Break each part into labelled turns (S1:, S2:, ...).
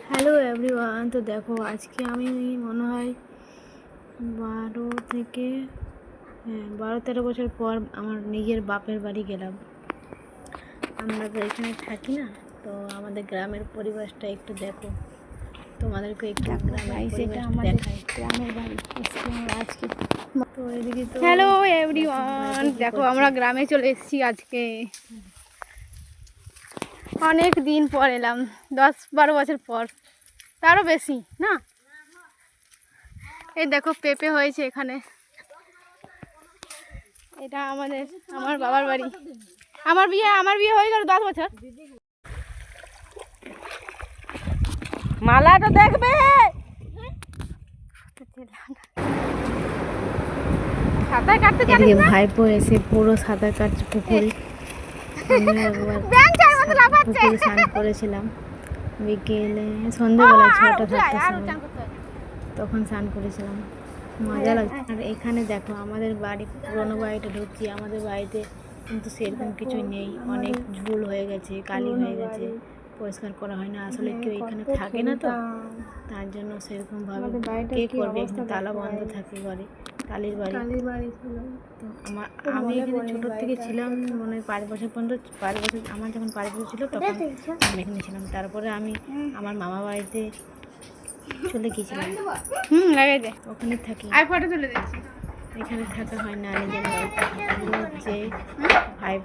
S1: Hello everyone. তো দেখো আজকে আমি মনে হয় 12-13 বছর পর আমার নিজের বাপের বাড়ি গেলাম। আমরা তো এখানে থাকি না, তো আমাদের গ্রামের পরিবেশটা একটু দেখো, তোমাদেরকে একটু গ্রামের বাড়ি আজকে। তো এদিকে তো হ্যালো এভরিওয়ান, দেখো আমরা গ্রামে চলে এসেছি আজকে। অনেক দিন পর এলাম, 10-12 বছর পর, তারও বেশি না। এই দেখো পেঁপে হয়েছে এখানে। এটা আমার বাবার বাড়ি। আমার বিয়ে হয়ে গেল 10 বছর। মালাটা দেখবে, সাঁতার কাটতে জানিস না? ভাইপো এসে পুরো সাঁতার কাটছে পুকুরে। পুকুরে স্নান করেছিলাম বিকেলে, সন্ধ্যাবেলা 6টা-7টার সময়, তখন স্নান করেছিলাম, মজা লাগছে। আর এখানে দেখো আমাদের বাড়ি, পুরোনো বাড়িটা ঢুকছি। আমাদের বাড়িতে কিন্তু সেরকম কিছু নেই, অনেক ঝুল হয়ে গেছে, কালি হয়ে গেছে, পরিষ্কার করা হয় না। আসলে কেউ এখানে থাকে না, তো তার জন্য সেরকমভাবে কে করবে, এখানে তালা বন্ধ থাকে, ঘরে টালির বাড়ি। তো আমি এখানে ছোটোর থেকে ছিলাম, মনে হয় 5 বছর পর্যন্ত। 5 বছর আমার যখন 5 বছর ছিল তখন আমি এখানে ছিলাম। তারপরে আমি আমার মামা বাড়িতে চলে গিয়েছিলাম। লাগাই দে, ওখানে থাকি। ফটো তুলে দিচ্ছি। এখানে থাকা হয় না, নিজের বাড়িতে যে ভাই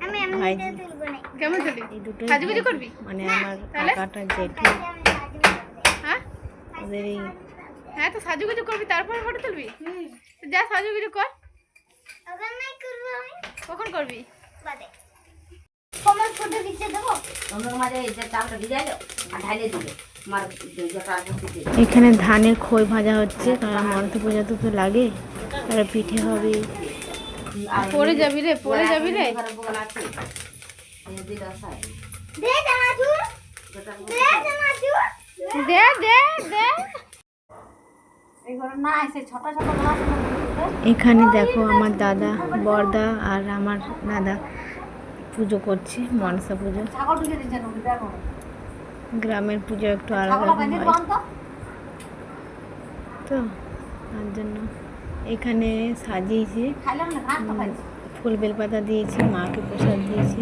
S1: কেমন চলি, এই দুটো করবি মানে আমার কাকাটা জেঠু, হ্যাঁ ওদের এই। হ্যাঁ তো সাজুগুজু করবি, তারপরে ফটো তুলবি। যা সাজুগুজু কর। কখন করবি? এখানে ধানের খই ভাজা হচ্ছে, কারণ মন্ত্র পূজা তো লাগে, তারপরে পিঠে হবে। পড়ে যাবি রে, পড়ে যাবি রে। দে দে দে। এখানে দেখো আমার দাদা, বড়দা আর আমার দাদা পুজো করছে, মনসা পুজো। গ্রামের পুজো একটু আলাদা হয়, তো তার জন্য এখানে সাজিয়েছে, ফুল বেলপাতা দিয়েছি, মাকে প্রসাদ দিয়েছি।